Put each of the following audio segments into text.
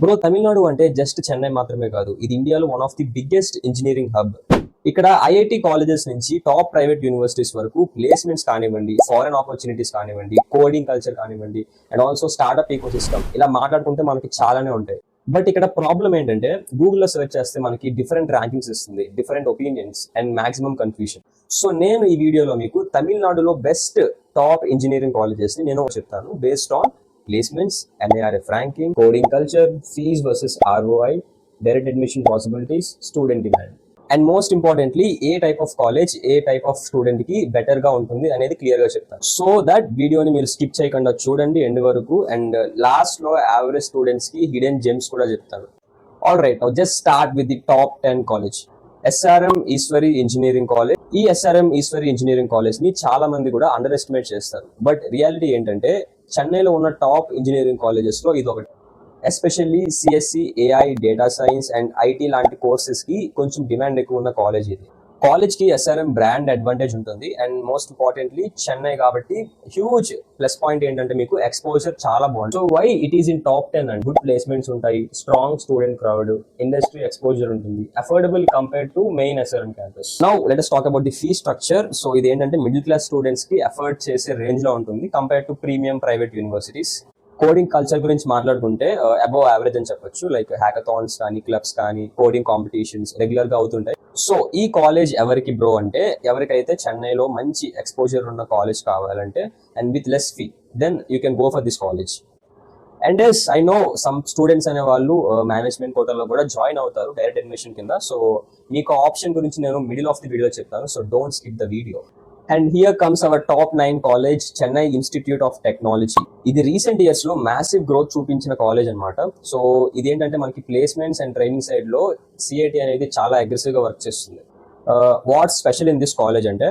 Bro, Tamil Nadu అంటే just Chennai మాత్రమే కాదు, ఇది ఇండియాలో one of the biggest engineering hub. ఇక్కడ ఐఐటి కాలేజెస్ నుంచి టాప్ ప్రైవేట్ యూనివర్సిటీస్ వరకు ప్లేస్మెంట్స్ కానివ్వండి, ఫారెన్ ఆపర్చునిటీస్ కానివ్వండి, కోడింగ్ కల్చర్ కానివ్వండి, and also startup ecosystem, ఇలా మాట్లాడుకుంటే మనకి చాలానే ఉంటాయి. బట్ ఇక్కడ ప్రాబ్లం ఏంటంటే, గూగుల్లో సెర్చ్ చేస్తే మనకి డిఫరెంట్ ర్యాంకింగ్స్ ఇస్తుంది, different opinions and maximum confusion. So నేను ఈ వీడియోలో మీకు తమిళనాడులో బెస్ట్ టాప్ ఇంజనీరింగ్ కాలేజెస్ ని నేను చెప్తాను, based on placements, NARF ranking, coding culture, fees versus ROI, direct admission possibilities, student demand. And most importantly A type of college A type of student కి better గా ఉంటుంది అనేది clear గా చెప్తాను. So that వీడియోని మీరు స్కిప్ చేయకుండా చూడండి ఎండ్ వరకు. అండ్ లాస్ట్ లో యావరేజ్ స్టూడెంట్స్ కి హిడెన్ జెమ్స్ కూడా చెప్తాను. All right, just start with the top 10 college. SRM Easwari engineering college. ఈ SRM ఈశ్వరి ఇంజనీరింగ్ కాలేజ్ ని చాలా మంది కూడా అండర్ ఎస్టిమేట్ చేస్తారు. బట్ రియాలిటీ ఏంటంటే, చెన్నైలో ఉన్న టాప్ ఇంజనీరింగ్ కాలేజెస్ లో ఇది ఒకటి. Especially CSE, AI, data science and IT లాంటి కోర్సెస్ కి కొంచెం డిమాండ్ ఎక్కువ ఉన్న కాలేజ్ ఇది. కాలేజ్ కి SRM బ్రాండ్ అడ్వాంటేజ్ ఉంటుంది. అండ్ మోస్ట్ ఇంపార్టెంట్లీ చెన్నై కాబట్టి హ్యూజ్ ప్లస్ పాయింట్ ఏంటంటే, మీకు ఎక్స్పోజర్ చాలా బాగుంటుంది. So why it is in top 10 and good placements ఉంటాయి, strong student crowd, industry exposure ఉంటుంది, affordable compared to main SRM campus. Now let us talk about the fee structure. So ఇది ఏంటంటే, middle class students కి afford చేసే range లో ఉంటుంది compared to premium private universities. Coding culture గురించి మాట్లాడుకుంటే above average అని చెప్పొచ్చు. లైక్ హ్యాకథాన్స్ కానీ, క్లబ్స్ కానీ, కోడింగ్ కాంపిటీషన్స్ రెగ్యులర్ గా అవుతుంటాయి. సో ఈ కాలేజ్ ఎవరికి బ్రో అంటే, ఎవరికైతే చెన్నైలో మంచి ఎక్స్పోజర్ ఉన్న కాలేజ్ కావాలంటే and with less fee, then you can go for this college. And yes, I know some students అనే వాళ్ళు మేనేజ్మెంట్ కోటాలో కూడా జాయిన్ అవుతారు డైరెక్ట్ అడ్మిషన్ కింద. సో మీకు ఆప్షన్ గురించి నేను మిడిల్ ఆఫ్ ది వీడియో చెప్తాను. So don't skip the video. And here comes our top 9 college, Chennai Institute of Technology. ఇది రీసెంట్ ఇయర్స్ లో మ్యాసివ్ గ్రోత్ చూపించిన కాలేజ్ అనమాట. సో ఇదేంటంటే, మనకి ప్లేస్మెంట్స్ అండ్ ట్రైనింగ్ సైడ్ లో CIT అనేది చాలా అగ్రెసివ్ గా వర్క్ చేస్తుంది. What special in this college అంటే,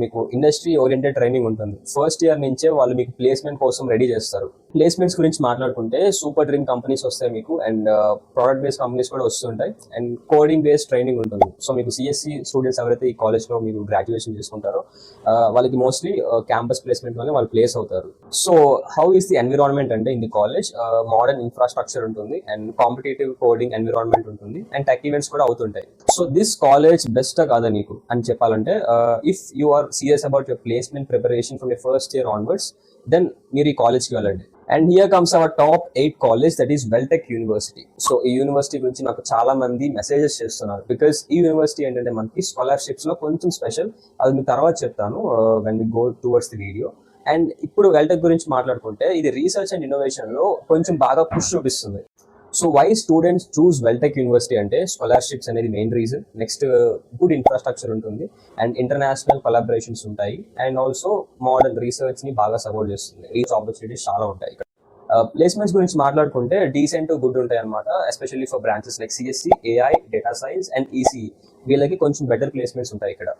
మీకు ఇండస్ట్రీ ఓరియంటెడ్ ట్రైనింగ్ ఉంటుంది. ఫస్ట్ ఇయర్ నుంచే వాళ్ళు మీకు ప్లేస్మెంట్ కోసం రెడీ చేస్తారు. ప్లేస్మెంట్స్ గురించి మాట్లాడుకుంటే సూపర్ డ్రీమ్ కంపెనీస్ వస్తాయి మీకు, అండ్ ప్రోడక్ట్ బేస్డ్ కంపెనీస్ కూడా వస్తుంటాయి, అండ్ కోడింగ్ బేస్డ్ ట్రైనింగ్ ఉంటుంది. సో మీకు CSC స్టూడెంట్స్ ఎవరైతే ఈ కాలేజ్ లో మీరు గ్రాడ్యుయేషన్ చేసుకుంటారో వాళ్ళకి మోస్ట్లీ క్యాంపస్ ప్లేస్మెంట్ వల్ల వాళ్ళు ప్లేస్ అవుతారు. So how is the environment అంటే, in the college modern infrastructure ఉంటుంది, అండ్ కాంపిటేటివ్ కోడింగ్ ఎన్విరాన్మెంట్ ఉంటుంది, అండ్ టెక్ ఈవెంట్స్ కూడా అవుతుంటాయి. సో దిస్ కాలేజ్ బెస్ట్ కాదా నీకు అని చెప్పాలంటే, if you are serious about your placement preparation from your first year onwards, then మీరు ఈ కాలేజ్కి వెళ్ళండి. And here comes our top 8 college, that is Veltech university. So ఈ యూనివర్సిటీ గురించి నాకు చాలా మంది మెసేజెస్ చేస్తున్నారు, బికాస్ ఈ యూనివర్సిటీ ఏంటంటే మనకి స్కాలర్షిప్స్ లో కొంచెం స్పెషల్. అది మీ తర్వాత చెప్తాను when we go towards the video. And ఇప్పుడు వెల్టెక్ గురించి మాట్లాడుకుంటే, ఇది రీసెర్చ్ అండ్ ఇన్నోవేషన్ లో కొంచెం బాగా పుష్ చూపిస్తుంది. So why students choose Veltech university అంటే, స్కాలర్షిప్స్ అనేది main reason. Next good infrastructure ఉంటుంది, అండ్ ఇంటర్నేషనల్ కొలాబరేషన్స్ ఉంటాయి, అండ్ ఆల్సో మోడర్న్ రీసెర్చ్ ని బాగా సపోర్ట్ చేస్తుంది. రీచ్ ఆపర్చునిటీస్ చాలా ఉంటాయి ఇక్కడ. ప్లేస్మెంట్స్ గురించి మాట్లాడుకుంటే డీసెంట్ గుడ్ ఉంటాయి అనమాట, especially for branches like CSC, AI, data science and ECE. వీళ్ళకి కొంచెం బెటర్ ప్లేస్మెంట్స్ ఉంటాయి ఇక్కడ.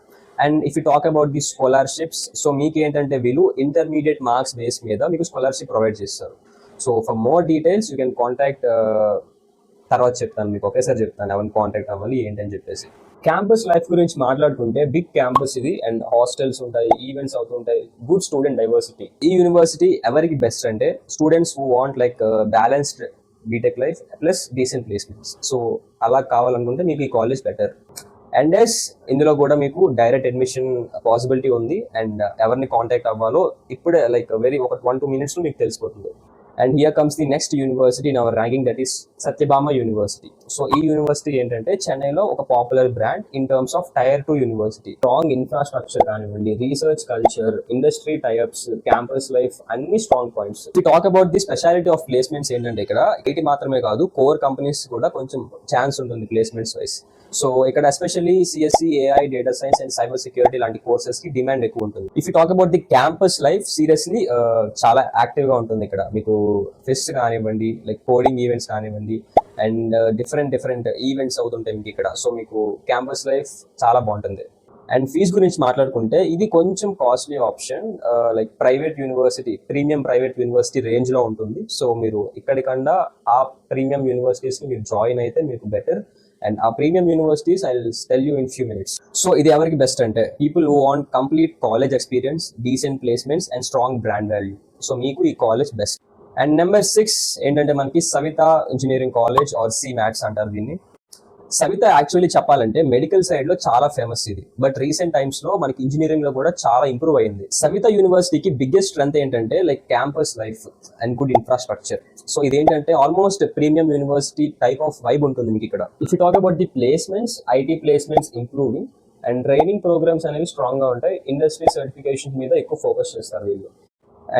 And if you talk about the scholarships, so మీకు ఏంటంటే వీళ్ళు ఇంటర్మీడియట్ మార్క్స్ బేస్ మీద మీకు స్కాలర్షిప్ ప్రొవైడ్ చేస్తారు. So for more details you can contact, తర్వాత చెప్తాను మీకు, ఒకేసారి చెప్తాను ఎవరిని కాంటాక్ట్ అవ్వాలి ఏంటని చెప్పేసి. క్యాంపస్ లైఫ్ గురించి మాట్లాడుకుంటే, బిగ్ క్యాంపస్ ఇది, అండ్ హాస్టల్స్ ఉంటాయి, ఈవెంట్స్ అవుతుంటాయి, గుడ్ స్టూడెంట్ డైవర్సిటీ. ఈ యూనివర్సిటీ ఎవరికి బెస్ట్ అంటే, students who want like balanced BTech life plus decent placements. So అలా కావాలనుకుంటే మీకు ఈ కాలేజ్ బెటర్. అండ్ ఎస్, ఇందులో కూడా మీకు డైరెక్ట్ అడ్మిషన్ పాసిబిలిటీ ఉంది. అండ్ ఎవరిని కాంటాక్ట్ అవ్వాలో ఇప్పుడే లైక్ ఒక 1-2 minutes లో మీకు తెలిసిపోతుంది. And here comes the next university in our ranking, that is Sathyabama university. So ఈ యూనివర్సిటీ ఏంటంటే, చెన్నైలో ఒక popular brand in terms of Tier 2 university. Strong infrastructure కానివ్వండి, research culture, industry types, campus life, అన్ని strong points. Talk about the speciality of placements ఏంటంటే, ఇక్కడ IT మాత్రమే కాదు, కోర్ కంపెనీస్ కూడా కొంచెం ఛాన్స్ ఉంటుంది ప్లేస్మెంట్స్ వైస్. సో ఇక్కడ especially CSC, AI, data science and cyber security లాంటి కోర్సెస్ కి డిమాండ్ ఎక్కువ ఉంటుంది. If you talk about the campus life, seriously చాలా యాక్టివ్ గా ఉంటుంది ఇక్కడ. మీకు ఫెస్ట్ కానివ్వండి, లైక్ కోడింగ్ ఈవెంట్స్ కానివ్వండి, అండ్ డిఫరెంట్ ఈవెంట్స్ అవుతుంటాయి మీకు ఇక్కడ. సో మీకు క్యాంపస్ లైఫ్ చాలా బాగుంటుంది. అండ్ ఫీజ్ గురించి మాట్లాడుకుంటే, ఇది కొంచెం costly option, like private university, premium private university range లో ఉంటుంది. సో మీరు ఇక్కడికన్నా ఆ ప్రీమియం యూనివర్సిటీస్ ని మీరు జాయిన్ అయితే మీకు బెటర్. అండ్ ఆ premium universities I will tell you in few minutes. So ఇది ఎవరికి బెస్ట్ అంటే, people who want complete college experience, decent placements and strong brand value. So మీకు ఈ కాలేజ్ బెస్ట్. అండ్ నెంబర్ 6 ఏంటంటే మనకి Saveetha engineering college or SIMATS అంటారు దీన్ని. Saveetha actually చెప్పాలంటే మెడికల్ సైడ్ లో చాలా ఫేమస్ ఇది, బట్ రీసెంట్ టైమ్స్ లో మనకి ఇంజనీరింగ్ లో కూడా చాలా ఇంప్రూవ్ అయింది. సవిత యూనివర్సిటీకి బిగ్గెస్ట్ స్ట్రెంత్ ఏంటంటే like campus life and good infrastructure. So ఇదేంటంటే almost premium university type of vibe ఉంటుంది మీకు ఇక్కడ. If you talk about the placements, IT placements improving and training programs అనేవి స్ట్రాంగ్ గా ఉంటాయి. ఇండస్ట్రీ సర్టిఫికేషన్ మీద ఎక్కువ ఫోకస్ చేస్తారు వీళ్ళు.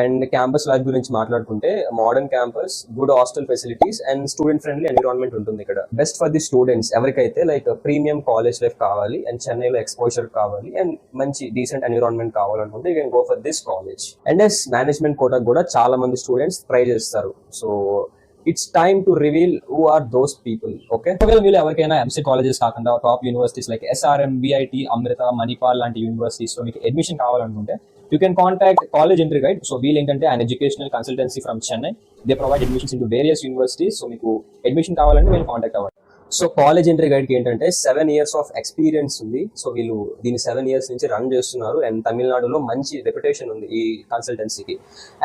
అండ్ క్యాంపస్ లైఫ్ గురించి మాట్లాడుకుంటే modern campus, good hostel facilities and student friendly environment ఉంటుంది ఇక్కడ. బెస్ట్ ఫర్ ది స్టూడెంట్స్ ఎవరికైతే లైక్ ప్రీమియం కాలేజ్ లైఫ్ కావాలి అండ్ చెన్నైలో ఎక్స్పోజర్ కావాలి అండ్ మంచి డీసెంట్ ఎన్విరాన్మెంట్ కావాలనుకుంటే you can go for this college. And yes management కోటాకు కూడా చాలా మంది స్టూడెంట్స్ ట్రై చేస్తారు. So it's time to reveal who are those people. Okay, మీరు ఎవరికైనా ఎంసీ కాలేజెస్ కాకుండా top universities like SRM, VIT, అమృత, మణిపాల్ లాంటి యూనివర్సిటీస్ లో మీకు అడ్మిషన్ కావాలనుకుంటే you can contact College Entry Guide. So వీళ్ళు ఏంటంటే an educational consultancy from Chennai. They provide admissions into various universities. So మీకు అడ్మిషన్ కావాలంటే వీళ్ళు కాంటాక్ట్ అవ్వండి. సో కాలేజ్ ఎంట్రీ గైడ్ కి ఏంటంటే 7 years ఆఫ్ ఎక్స్పీరియన్స్ ఉంది. సో వీళ్ళు దీన్ని 7 years నుంచి రన్ చేస్తున్నారు అండ్ తమిళనాడులో మంచి రెప్యుటేషన్ ఉంది ఈ కన్సల్టెన్సీకి.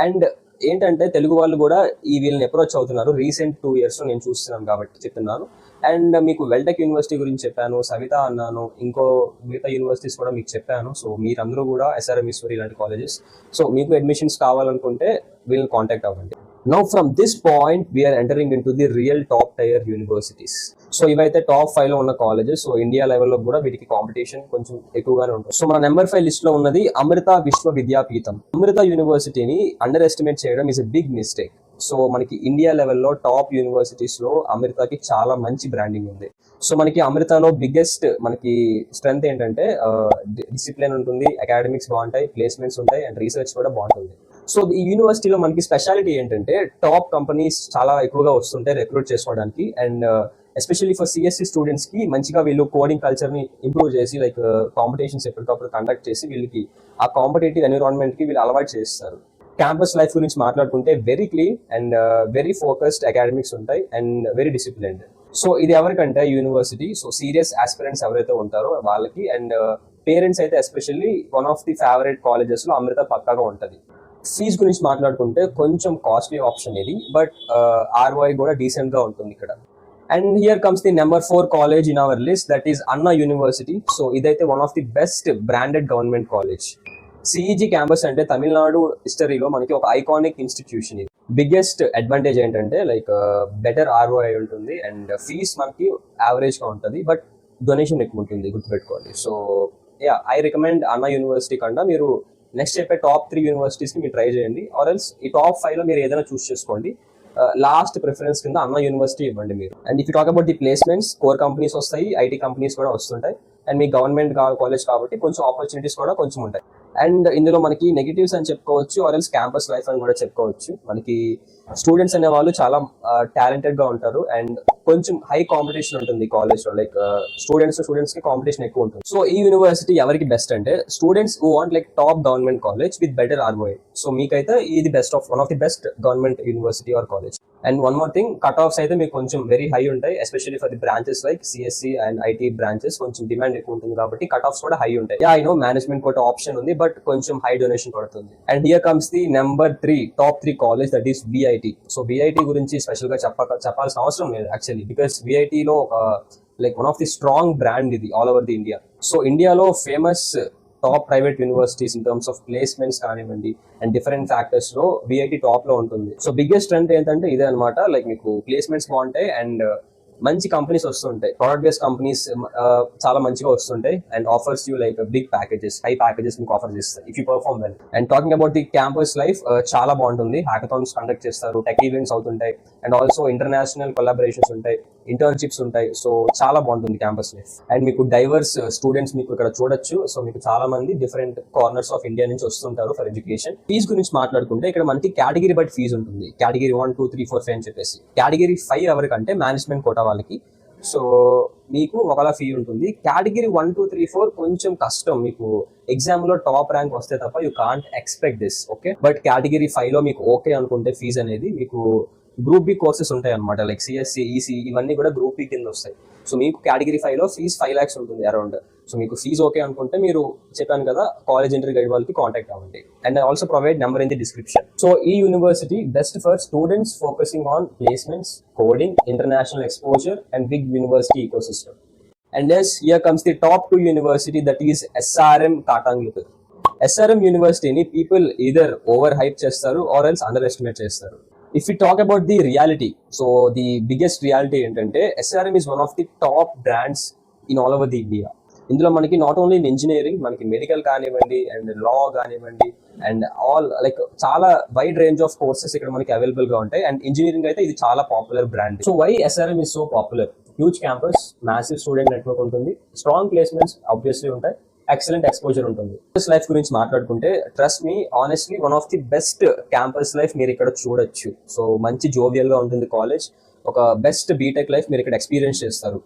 అండ్ ఏంటంటే తెలుగు వాళ్ళు కూడా ఈ వీళ్ళని అప్రోచ్ అవుతున్నారు. రీసెంట్ 2 years లో నేను చూస్తున్నాను కాబట్టి చెప్తున్నాను. అండ్ మీకు వెల్టెక్ యూనివర్సిటీ గురించి చెప్పాను, సవిత అన్నాను, ఇంకో మిగతా యూనివర్సిటీస్ కూడా మీకు చెప్పాను. సో మీరందరూ కూడా ఎస్ఆర్ఎం ఈశ్వరి ఇలాంటి కాలేజెస్. సో మీకు అడ్మిషన్స్ కావాలనుకుంటే వీళ్ళని కాంటాక్ట్ అవ్వండి. Now from this point we are entering into the real top tier universities. So ఇవైతే టాప్ 5 లో ఉన్న కాలేజెస్. సో ఇండియా లెవెల్లో కూడా వీటికి కాంపిటీషన్ కొంచెం ఎక్కువగానే ఉంటుంది. సో మన నెంబర్ 5 లిస్ట్ లో ఉన్నది అమృత విశ్వ విద్యాపీఠం. అమృత యూనివర్సిటీని అండర్ ఎస్టిమేట్ చేయడం is a big mistake. So మనకి ఇండియా లెవెల్లో టాప్ యూనివర్సిటీస్ లో అమృతకి చాలా మంచి బ్రాండింగ్ ఉంది. సో మనకి అమృతలో బిగ్గెస్ట్ మనకి స్ట్రెంత్ ఏంటంటే డిసిప్లిన్ ఉంటుంది, అకాడమిక్స్ బాగుంటాయి, ప్లేస్మెంట్స్ ఉంటాయి అండ్ రీసెర్చ్ కూడా బాగుంటుంది. సో ఈ యూనివర్సిటీలో మనకి స్పెషాలిటీ ఏంటంటే టాప్ కంపెనీస్ చాలా ఎక్కువగా వస్తుంటాయి రిక్రూట్ చేసుకోవడానికి. And especially for CSE students కి మంచిగా వీళ్ళు కోడింగ్ కల్చర్ ని ఇంప్రూవ్ చేసి లైక్ కాంపిటీషన్స్ ఎప్పటికప్పుడు కండక్ట్ చేసి వీళ్ళకి ఆ కాంపిటేటివ్ ఎన్విరాన్మెంట్ కి వీళ్ళు అలవాటు చేస్తారు. క్యాంపస్ లైఫ్ గురించి మాట్లాడుకుంటే very clean and very focused academics ఉంటాయి అండ్ వెరీ డిసిప్లిన్డ్. సో ఇది ఎవరికంటే యూనివర్సిటీ సో సీరియస్ ఆస్పిరెంట్స్ ఎవరైతే ఉంటారో వాళ్ళకి. అండ్ పేరెంట్స్ అయితే especially one of the favourite colleges లో అమృత పక్కాగా ఉంటుంది. ఫీజ్ గురించి మాట్లాడుకుంటే కొంచెం కాస్ట్లీ ఆప్షన్ ఇది, బట్ ఆర్ఓఐ కూడా డీసెంట్ గా ఉంటుంది ఇక్కడ. And here comes the number 4 college in our list, that is అన్నా యూనివర్సిటీ. సో ఇదైతే one of the best branded government college. CEG campus అంటే తమిళనాడు హిస్టరీలో మనకి ఒక ఐకానిక్ ఇన్స్టిట్యూషన్. ఇది బిగ్గెస్ట్ అడ్వాంటేజ్ ఏంటంటే లైక్ బెటర్ ఆర్ఓఐ ఉంటుంది అండ్ ఫీజ్ మనకి యావరేజ్ గా ఉంటుంది, బట్ డొనేషన్ ఎక్కువ ఉంటుంది, గుర్తుపెట్టుకోండి. సో యా, ఐ రికమెండ్ అన్నా యూనివర్సిటీ కన్నా మీరు నెక్స్ట్ చెప్పే టాప్ 3 యూనివర్సిటీస్ ని మీరు ట్రై చేయండి. ఆర్ ఎల్స్ ఈ టాప్ 5 లో మీరు ఏదైనా చూస్ చేసుకోండి. లాస్ట్ ప్రిఫరెన్స్ కింద అన్నా యూనివర్సిటీ ఇవ్వండి మీరు. And if you talk about the placements, core companies వస్తాయి, ఐటీ కంపెనీస్ కూడా వస్తుంటాయి. అండ్ మీ గవర్నమెంట్ కాలేజ్ కాబట్టి కొంచెం ఆపర్చునిటీస్ కూడా కొంచెం ఉంటాయి. అండ్ ఇందులో మనకి నెగిటివ్స్ అని చెప్పుకోవచ్చు, ఆర్ ఎల్స్ క్యాంపస్ లైఫ్ అని కూడా చెప్పుకోవచ్చు. మనకి స్టూడెంట్స్ అనే వాళ్ళు చాలా టాలెంటెడ్ గా ఉంటారు అండ్ కొంచెం హై కాంపిటీషన్ ఉంటుంది కాలేజ్ లో. లైక్ స్టూడెంట్స్ కి కాంపిటీషన్ ఎక్కువ ఉంటుంది. సో ఈ యూనివర్సిటీ ఎవరికి బెస్ట్ అంటే students who want like top government college with better ROI. So మీకైతే ఇది best of one of the best government university or college. And one more thing, cut offs అయితే మీకు కొంచెం వెరీ హై ఉంటాయి, especially for the branches like CSE and IT branches. కొంచెం demand ఎక్కువ ఉంటుంది కాబట్టి కట్ ఆఫ్స్ కూడా హై ఉంటాయి. I know management quota option ఉంది, బట్ కొంచెం హై డొనేషన్ పడుతుంది. And here comes the number 3 top 3 college, that is VIT. So VIT గురించి స్పెషల్ గా చెప్పాల్సిన అవసరం లేదు యాక్చువల్లీ, బికాస్ విఐటిలో like one of the strong brand ఇది all over the India. So ఇండియాలో famous top private universities in terms of placements కానివ్వండి అండ్ డిఫరెంట్ ఫ్యాక్టర్స్ లో విఐటి టాప్ లో ఉంటుంది. సో బిగ్గెస్ట్ స్ట్రెంత్ ఏంటంటే ఇదే అనమాట, లైక్ మీకు ప్లేస్మెంట్స్ బాగుంటాయి అండ్ మంచి కంపెనీస్ వస్తుంటాయి, ప్రోడక్ట్ బేస్డ్ కంపెనీస్ చాలా మంచిగా వస్తుంటాయి and offers you like big packages, high packages మీకు ఆఫర్ చేస్తాయి if you perform well. And talking about the campus life, చాలా బాగుంటుంది. హ్యాకథాన్స్ కండక్ట్ చేస్తారు, టెక్ ఈవెంట్స్ అవుతుంటాయి అండ్ ఆల్సో ఇంటర్నేషనల్ కొలాబరేషన్స్ ఉంటాయి, ఇంటర్న్షిప్స్ ఉంటాయి. సో చాలా బాగుంటుంది క్యాంపస్ లైఫ్. అండ్ మీకు డైవర్స్ స్టూడెంట్స్ మీకు ఇక్కడ చూడొచ్చు. సో మీకు చాలా మంది డిఫరెంట్ కార్నర్స్ ఆఫ్ ఇండియా నుంచి వస్తుంటారు ఫర్ ఎడ్యుకేషన్. ఫీజ్ గురించి మాట్లాడుకుంటే ఇక్కడ మనకి కేటగిరీ బట్ ఫీజు ఉంటుంది. కేటగిరీ 1, 2, 3, 4, 5 అని చెప్పేసి. కేటగిరీ 5 ఎవరికంటే మేనేజ్మెంట్ కోటా వాళ్ళకి. సో మీకు ఒకలా ఫీ ఉంటుంది. కేటగిరీ 1, 2, 3, 4 కొంచెం కష్టం, మీకు ఎగ్జామ్ లో టాప్ ర్యాంక్ వస్తే తప్ప you can't expect this. Okay, but category 5 లో మీకు ఓకే అనుకుంటే ఫీజ్ అనేది మీకు గ్రూప్ బి కోర్సెస్ ఉంటాయి అనమాట, లైక్ సిఎస్సి, ఈసీ, ఇవన్నీ కూడా గ్రూప్ బి కింద వస్తాయి. సో మీకు కేటగిరీ 5 లో ఫీజ్ 5 lakhs ఉంటుంది అరౌండ్. సో మీకు ఫీజ్ ఓకే అనుకుంటే మీరు చెప్పాను కదా కాలేజ్ ఎంట్రీ గైడ్ వాళ్ళకి కాంటాక్ట్ అవ్వండి. And I also provide number in the description. So ఈ university best for students focusing on placements, coding, international exposure and big university ecosystem. And yes, here comes the top 2 university, that is SRM Katangilu. SRM యూనివర్సిటీని people either over hype చేస్తారు or else under estimate చేస్తారు. If you talk about the reality, so the biggest reality ఏంటంటే SRM is one of the top brands in all over the India. ఇందులో మనకి not only in engineering, మనకి medical కానివ్వండి and లా కానివ్వండి and all like చాలా wide range of courses ఇక్కడ మనకి available గా ఉంటాయి. అండ్ ఇంజనీరింగ్ అయితే ఇది చాలా popular brand. So why SRM is so popular? Huge campus, massive student network ఉంటుంది, స్ట్రాంగ్ ప్లేస్మెంట్స్ ఆబ్వియస్లీ ఉంటాయి, ఎక్సలెంట్ ఎక్స్పోజర్ ఉంటుంది. క్యాంపస్ లైఫ్ గురించి మాట్లాడుకుంటే trust me, honestly one of the best campus life మీరు ఇక్కడ చూడొచ్చు. సో మంచి జోవియల్ గా ఉంటుంది కాలేజ్, ఒక బెస్ట్ బీటెక్ లైఫ్ మీరు ఇక్కడ ఎక్స్పీరియన్స్ చేస్తారు.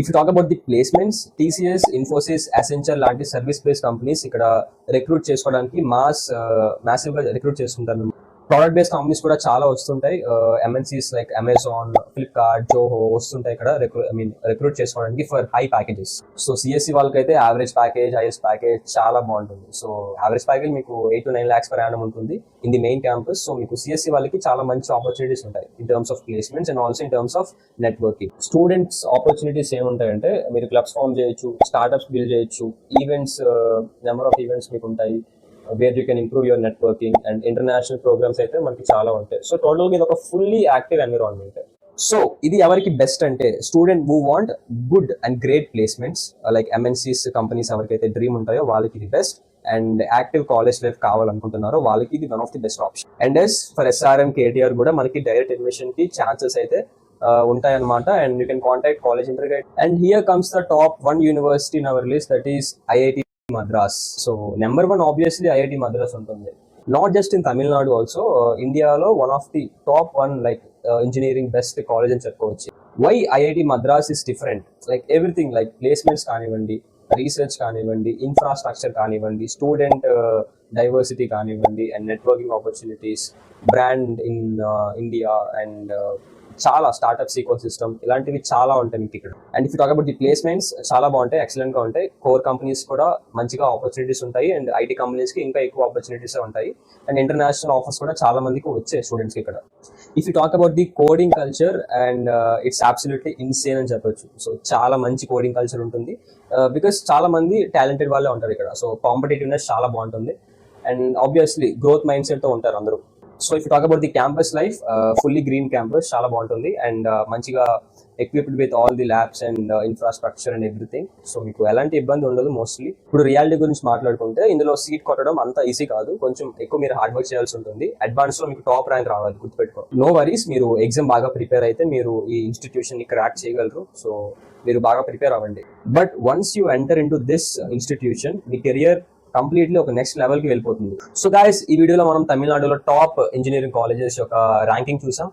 If you talk about the placements, TCS, Infosys, Accenture లాంటి సర్వీస్ బేస్డ్ కంపెనీస్ ఇక్కడ రిక్రూట్ చేసుకోవడానికి మాసివ్ గా రిక్రూట్ చేసుకుంటారు. ప్రోడక్ట్ బేస్డ్ కంపెనీస్ కూడా చాలా వస్తుంటాయి, MNCs like Amazon, Flipkart, Zoho వస్తుంటాయి ఇక్కడ రిక్రూట్ చేసుకోవడానికి for high packages. So CSE వాళ్ళకైతే యావరేజ్ ప్యాకేజ్, హైయెస్ట్ ప్యాకేజ్ చాలా బాగుంటుంది. సో యావరేజ్ ప్యాకేజ్ మీకు 8 to 9 lakhs per annum ఉంటుంది in the main campus. So మీకు సిఎస్సి వాళ్ళకి చాలా మంచి ఆపర్చునిటీస్ ఉంటాయి in terms of placements and also in terms of networking. Students opportunities ఏముంటాయంటే మీరు క్లబ్స్ ఫామ్ చేయొచ్చు, స్టార్ట్అప్స్ బిల్డ్ చేయొచ్చు, ఈవెంట్స్, నెంబర్ ఆఫ్ ఈవెంట్స్ మీకు ఉంటాయి where you can improve your networking, and international programs అయితే మనకి చాలా ఉంటాయి. సో టోటల్ గా ఇది ఒక ఫుల్లీ యాక్టివ్ ఎన్విరాన్మెంట్. సో ఇది ఎవరికి బెస్ట్ అంటే student who want good and great placements like MNCs companies ఎవరికైతే డ్రీమ్ ఉంటాయో వాళ్ళకి ఇది best, and active college life కావాలనుకుంటున్నారో వాళ్ళకి ఇది one of the best option. And yes for SRM KTR కూడా మనకి డైరెక్ట్ అడ్మిషన్ కి ఛాన్సెస్ అయితే ఉంటాయన్నమాట. And you can contact college inter guide. And here comes the top 1 university in hour list, that is IIT Madras. So number 1 obviously IIT Madras ఉంటుంది. Not just in Tamil Nadu, also ఇండియాలో one of the top 1 like engineering best college అని చెప్పుకోవచ్చు. Why IIT Madras is different? Like everything, like placements కానివ్వండి, research కానివ్వండి, infrastructure కానివ్వండి, student diversity కానివ్వండి, and networking opportunities, brand in India, and చాలా startups ecosystem, ఇలాంటివి చాలా ఉంటాయి మీకు ఇక్కడ. And if you talk about the placements చాలా బాగుంటాయి, ఎక్సలెంట్ గా ఉంటాయి. కోర్ కంపెనీస్ కూడా మంచిగా ఆపర్చునిటీస్ ఉంటాయి, అండ్ ఐటీ కంపెనీస్ కి ఇంకా ఎక్కువ ఆపర్చునిటీస్ ఉంటాయి. అండ్ ఇంటర్నేషనల్ ఆఫర్స్ కూడా చాలా మందికి వచ్చాయి స్టూడెంట్స్ కి ఇక్కడ. If you talk about the coding culture, and it's absolutely insane అని చెప్పొచ్చు. సో చాలా మంచి కోడింగ్ కల్చర్ ఉంటుంది, బికాస్ చాలా మంది టాలెంటెడ్ వాళ్ళే ఉంటారు ఇక్కడ. సో కాంపిటేటివ్నెస్ చాలా బాగుంటుంది, and obviously growth mind set తో ఉంటారు అందరూ. So if you talk about the campus life, fully green campus, చాలా బాగుంటుంది, అండ్ మంచిగా equipped with all the labs and infrastructure and everything. So మీకు ఎలాంటి ఇబ్బంది ఉండదు మోస్ట్లీ. ఇప్పుడు రియాలిటీ గురించి మాట్లాడుకుంటే ఇందులో సీట్ కొట్టడం అంత ఈజీ కాదు, కొంచెం ఎక్కువ మీరు హార్డ్ వర్క్ చేయాల్సి ఉంటుంది. అడ్వాన్స్ లో మీకు టాప్ ర్యాంక్ రావాలి, గుర్తుపెట్టుకో. నో వరీస్, మీరు ఎగ్జామ్ బాగా ప్రిపేర్ అయితే మీరు ఈ ఇన్స్టిట్యూషన్ ని క్రాక్ చేయగలరు. సో మీరు బాగా ప్రిపేర్ అవ్వండి. But once you enter in to this institution, మీ కెరియర్ కంప్లీట్లీ ఒక నెక్స్ట్ లెవెల్ కి వెళ్ళిపోతుంది. సో గైస్, ఈ వీడియోలో మనం తమిళనాడులో టాప్ ఇంజనీరింగ్ కాలేజెస్ యొక్క ర్యాంకింగ్ చూసాం.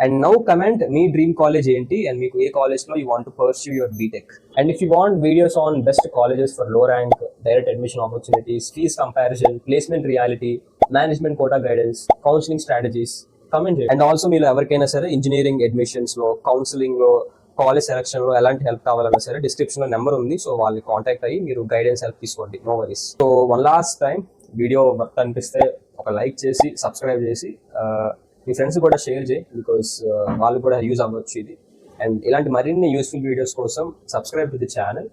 అండ్ నౌ కమెంట్ మీ డ్రీమ్ కాలేజ్ ఏంటి, అండ్ మీకు ఏ కాలేజ్ లో you want to pursue your BTech. And if you want videos on best colleges for లో rank, direct admission opportunities, fees comparison, placement reality, management quota guidance, counselling strategies, comment చేయండి. And also మీరు ఎవరికైనా సరే engineering admissions లో, counselling లో, college selection లో ఎలాంటి help కావాలన్నా సరే డిస్క్రిప్షన్ లో నెంబర్ ఉంది. సో వాళ్ళని కాంటాక్ట్ అయ్యి మీరు గైడెన్స్ హెల్ప్ తీసుకోండి, no worries. So one last time, video work అనిపిస్తే ఒక లైక్ చేసి, సబ్స్క్రైబ్ చేసి మీ ఫ్రెండ్స్ కూడా షేర్ చేయి, బికాస్ వాళ్ళు కూడా యూజ్ అవ్వచ్చు ఇది. అండ్ ఇలాంటి మరిన్ని యూస్ఫుల్ వీడియోస్ కోసం subscribe to the channel.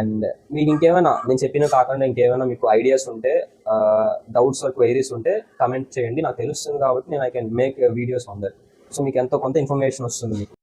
And మీకు ఇంకేమైనా నేను చెప్పిన కాకుండా ఇంకేమైనా మీకు ఐడియాస్ ఉంటే, డౌట్స్ ఆర్ క్వైరీస్ ఉంటే కమెంట్ చేయండి, నాకు తెలుస్తుంది కాబట్టి నేను I can make videos on that. So మీకు ఎంతో కొంత ఇన్ఫర్మేషన్ వస్తుంది.